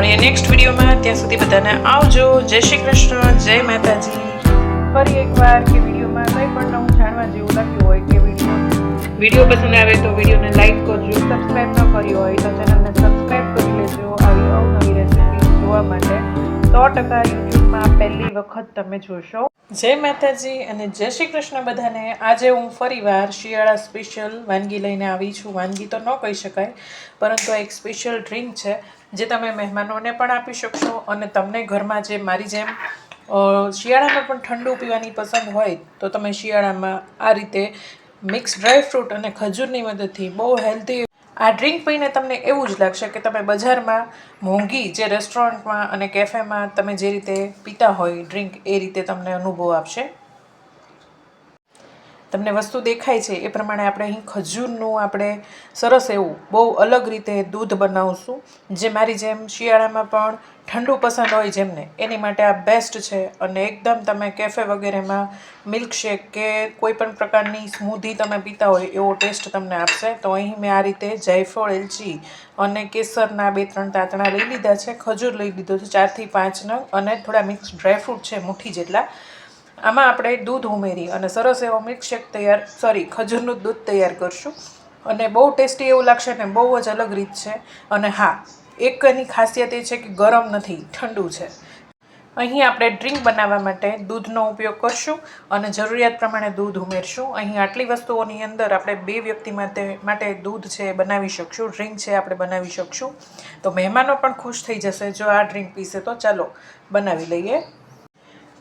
મળીએ નેક્સ્ટ વિડીયોમાં. ત્યાં સુધી બધાને આવજો. જય શ્રી કૃષ્ણ, જય માતાજી. ફરી એકવાર કે વિડીયોમાં કંઈ પણ નવું જાણવા જેવું લાગ્યું હોય કે વિડીયો પસંદ આવે તો વિડીયોને લાઈક કરજો. સબસ્ક્રાઈબ ન કરી હોય તો ચેનલને સબસ્ક્રાઈબ કરી લેજો. આવી અવનવી રેસીપી જોવા માટે 100% યુટ્યુબમાં પહેલી વખત તમે જોશો. જય માતાજી અને જય શ્રી કૃષ્ણ બધાને. આજે હું ફરીવાર શિયાળા સ્પેશિયલ વાનગી લઈને આવી છું. વાનગી તો ન કહી શકાય, પરંતુ એક સ્પેશિયલ ડ્રિંક છે જે તમે મહેમાનોને પણ આપી શકશો અને તમને ઘરમાં જે મારી જેમ શિયાળામાં પણ ઠંડુ પીવાની પસંદ હોય તો તમે શિયાળામાં આ રીતે મિક્સ ડ્રાયફ્રૂટ અને ખજૂરની મદદથી બહુ હેલ્ધી આ ડ્રિંક પીને તમને એવું જ લાગશે કે તમે બજારમાં મોંઘી જે રેસ્ટોરન્ટમાં અને કેફેમાં તમે જે રીતે પીતા હોય ડ્રિંક એ રીતે તમને અનુભવ આપશે. તમને વસ્તુ દેખાય છે એ પ્રમાણે આપણે અહીં ખજૂરનું આપણે સરસ એવું બહુ અલગ રીતે દૂધ બનાવશું, જે મારી જેમ શિયાળામાં પણ ઠંડુ પસંદ હોય જેમને એની માટે આ બેસ્ટ છે. અને એકદમ તમે કેફે વગેરેમાં મિલ્કશેક કે કોઈ પણ પ્રકારની સ્મૂધી તમે પીતા હોય એવો ટેસ્ટ તમને આપશે. તો અહીં મેં આ રીતે જાયફળ, એલચી અને કેસરના 2-3 તાંતણા લઈ લીધા છે. ખજૂર લઈ લીધો છે 4 થી 5 નંગ અને થોડા મિક્સ ડ્રાયફ્રૂટ છે મુઠ્ઠી જેટલા. આમાં આપણે દૂધ ઉમેરી અને સરસ એવો મિલ્કશેક ખજૂરનું દૂધ તૈયાર કરશું અને બહુ ટેસ્ટી એવું લાગશે ને બહુ જ અલગ રીત છે. અને હા, એક એની ખાસિયત એ છે કે ગરમ નથી, ઠંડુ છે. અહીં આપણે ડ્રિંક બનાવવા માટે દૂધનો ઉપયોગ કરશું અને જરૂરિયાત પ્રમાણે દૂધ ઉમેરશું. અહીં આટલી વસ્તુઓની અંદર આપણે 2 વ્યક્તિ માટે દૂધ છે બનાવી શકશું, ડ્રિંક છે આપણે બનાવી શકશું. તો મહેમાનો પણ ખુશ થઈ જશે જો આ ડ્રિંક પીશે. તો ચાલો બનાવી લઈએ.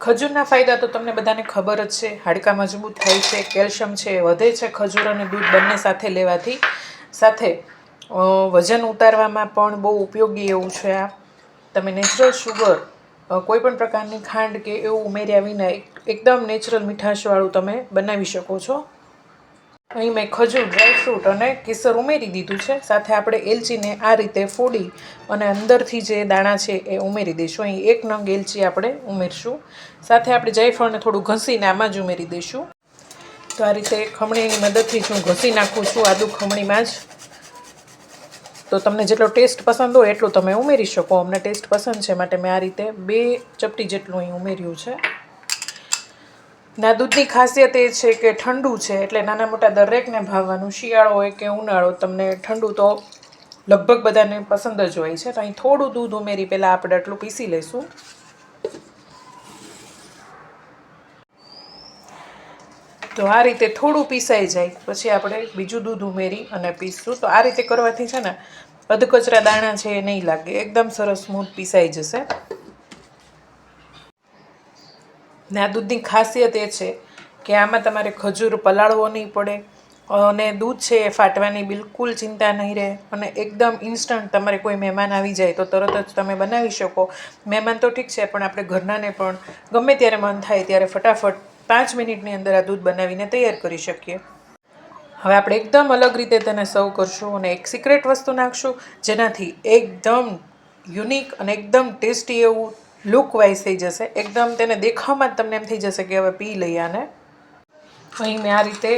ખજૂરના ફાયદા તો તમને બધાને ખબર જ છે. હાડકાં મજબૂત થાય છે, કેલ્શિયમ છે એ વધે છે ખજૂર અને દૂધ બંને સાથે લેવાથી. સાથે વજન ઉતારવામાં પણ બહુ ઉપયોગી એવું છે આ. તમે નેચરલ શુગર, કોઈ પણ પ્રકારની ખાંડ કે એવું ઉમેર્યા વિના એકદમ નેચરલ મીઠાશવાળું તમે બનાવી શકો છો. અહીં મેં ખજૂર, ડ્રાયફ્રૂટ અને કેસર ઉમેરી દીધું છે. સાથે આપણે એલચીને આ રીતે ફોડી અને અંદરથી જે દાણા છે એ ઉમેરી દઈશું. અહીં 1 નંગ એલચી આપણે ઉમેરશું. સાથે આપણે જાયફળને થોડું ઘસીને આમાં જ ઉમેરી દઈશું. તો આ રીતે ખમણીની મદદથી જ હું ઘસી નાખું છું આદુ ખમણીમાં જ. તો તમને જેટલો ટેસ્ટ પસંદ હોય એટલું તમે ઉમેરી શકો. અમને ટેસ્ટ પસંદ છે માટે મેં આ રીતે 2 ચપટી જેટલું અહીં ઉમેર્યું છે. ના દૂધની ખાસિયત એ છે કે ઠંડુ છે એટલે નાના મોટા દરેકને ભાવવાનું. શિયાળો હોય કે ઉનાળો, તમને ઠંડુ તો લગભગ બધાને પસંદ જ હોય છે. તો અહીં થોડું દૂધ ઉમેરી પહેલાં આપણે આટલું પીસી લઈશું. તો આ રીતે થોડું પીસાઈ જાય પછી આપણે બીજું દૂધ ઉમેરી અને પીસશું. તો આ રીતે કરવાથી છે ને અધકચરા દાણા છે એ નહીં લાગે, એકદમ સરસ સ્મૂથ પીસાઈ જશે. ને આ દૂધની ખાસિયત એ છે કે આમાં તમારે ખજૂર પલાળવો નહીં પડે અને દૂધ છે એ ફાટવાની બિલકુલ ચિંતા નહીં રહે. અને એકદમ ઇન્સ્ટન્ટ તમારે કોઈ મહેમાન આવી જાય તો તરત જ તમે બનાવી શકો. મહેમાન તો ઠીક છે પણ આપણે ઘરનાને પણ ગમે ત્યારે મન થાય ત્યારે ફટાફટ 5 મિનિટની અંદર આ દૂધ બનાવીને તૈયાર કરી શકીએ. હવે આપણે એકદમ અલગ રીતે તેને સર્વ કરશું અને એક સિક્રેટ વસ્તુ નાખશું જેનાથી એકદમ યુનિક અને એકદમ ટેસ્ટી એવું લુક વાઇઝ થઈ જશે. એકદમ તેને દેખાવમાં જ તમને એમ થઈ જશે કે હવે પી લઈએ આને. અહીં મેં આ રીતે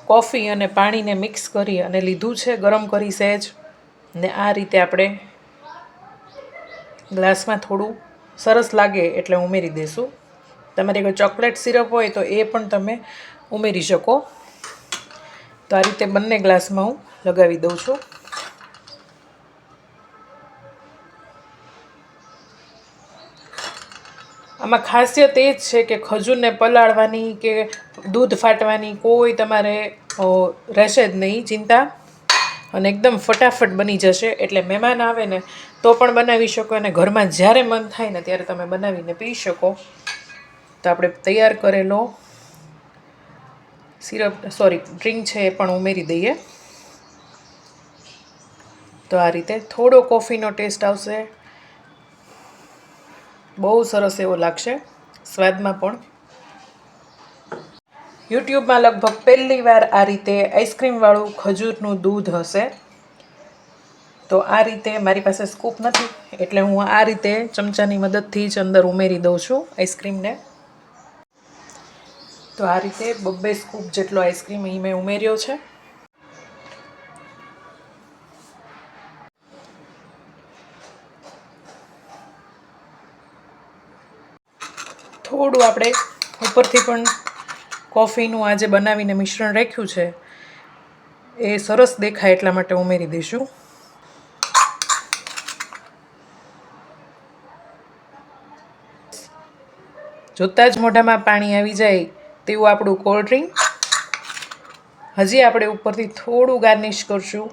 કોફી અને પાણીને મિક્સ કરી અને લીધું છે, ગરમ કરી સહેજ. ને આ રીતે આપણે ગ્લાસમાં થોડું સરસ લાગે એટલે ઉમેરી દઈશું. તમારી કોઈ ચોકલેટ સિરપ હોય તો એ પણ તમે ઉમેરી શકો. તો આ રીતે બંને ગ્લાસમાં હું લગાવી દઉં છું. આમાં ખાસિયત એ જ છે કે ખજૂરને પલાળવાની કે દૂધ ફાટવાની કોઈ તમારે રહેશે જ નહીં ચિંતા. અને એકદમ ફટાફટ બની જશે. એટલે મહેમાન આવે ને તો પણ બનાવી શકો અને ઘરમાં જ્યારે મન થાય ને ત્યારે તમે બનાવીને પી શકો. તો આપણે તૈયાર કરેલો ડ્રિંક છે એ પણ ઉમેરી દઈએ. તો આ રીતે થોડો કોફીનો ટેસ્ટ આવશે, બહુ સરસ એવો લાગશે સ્વાદમાં પણ. યુટ્યુબમાં લગભગ પહેલી વાર આ રીતે આઈસ્ક્રીમવાળું ખજૂરનું દૂધ હશે. તો આ રીતે મારી પાસે સ્કૂપ નથી એટલે હું આ રીતે ચમચાની મદદથી જ અંદર ઉમેરી દઉં છું આઈસ્ક્રીમને. તો આ રીતે 2 સ્કૂપ જેટલો આઈસ્ક્રીમ અહીં મેં ઉમેર્યો છે. થોડું આપણે ઉપરથી પણ કોફીનું આજે બનાવીને મિશ્રણ રાખ્યું છે એ સરસ દેખાય એટલા માટે ઉમેરી દઈશું. જોતાં જ મોઢામાં પાણી આવી જાય તેવું આપણું કોલ્ડ ડ્રિંક. હજી આપણે ઉપરથી થોડું ગાર્નિશ કરશું.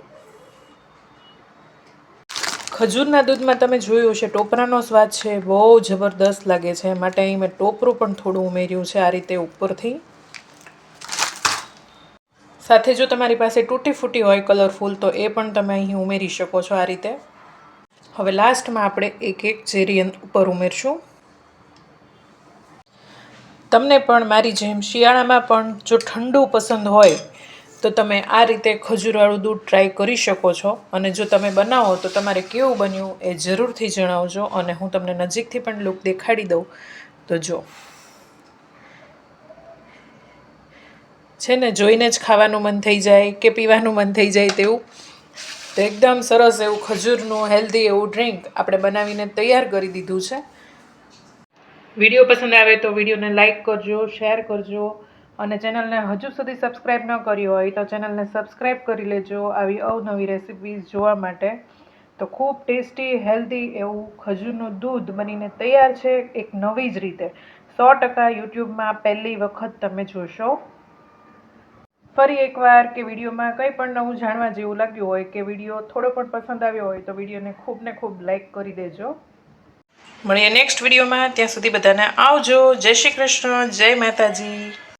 ખજૂરના દૂધમાં તમે જોયું હશે ટોપરાનો સ્વાદ છે બહુ જબરદસ્ત લાગે છે, માટે અહીં મેં ટોપરું પણ થોડું ઉમેર્યું છે આ રીતે ઉપરથી. સાથે જો તમારી પાસે તૂટી ફૂટી હોય કલરફુલ તો એ પણ તમે અહીં ઉમેરી શકો છો આ રીતે. હવે લાસ્ટમાં આપણે એક ચેરી ઉપર ઉમેરશું. તમને પણ મારી જેમ શિયાળામાં પણ જો ઠંડુ પસંદ હોય તો તમે આ રીતે ખજૂરવાળું દૂધ ટ્રાય કરી શકો છો. અને જો તમે બનાવો તો તમારે કેવું બન્યું એ જરૂરથી જણાવજો. અને હું તમને નજીકથી પણ લુક દેખાડી દઉં તો જો છે ને, જોઈને જ ખાવાનું મન થઈ જાય કે પીવાનું મન થઈ જાય તેવું. તો એકદમ સરસ એવું ખજૂરનું હેલ્ધી એવું ડ્રિંક આપણે બનાવીને તૈયાર કરી દીધું છે. વિડીયો પસંદ આવે તો વિડીયોને લાઇક કરજો, શેર કરજો અને ચેનલને હજુ સુધી સબસ્ક્રાઈબ ન કરી હોય તો ચેનલને સબસ્ક્રાઈબ કરી લેજો આવી અવનવી રેસિપીઝ જોવા માટે. તો ખૂબ ટેસ્ટી હેલ્ધી એવું ખજૂરનું દૂધ બનીને તૈયાર છે એક નવી જ રીતે. 100% યુટ્યુબમાં પહેલી વખત તમે જોશો. ફરી એકવાર કે વિડીયોમાં કંઈ પણ નવું જાણવા જેવું લાગ્યું હોય કે વિડીયો થોડો પણ પસંદ આવ્યો હોય તો વિડીયોને ખૂબ ને ખૂબ લાઇક કરી દેજો. મળીએ નેક્સ્ટ વિડીયોમાં. ત્યાં સુધી બધાને આવજો. જય શ્રી કૃષ્ણ, જય માતાજી.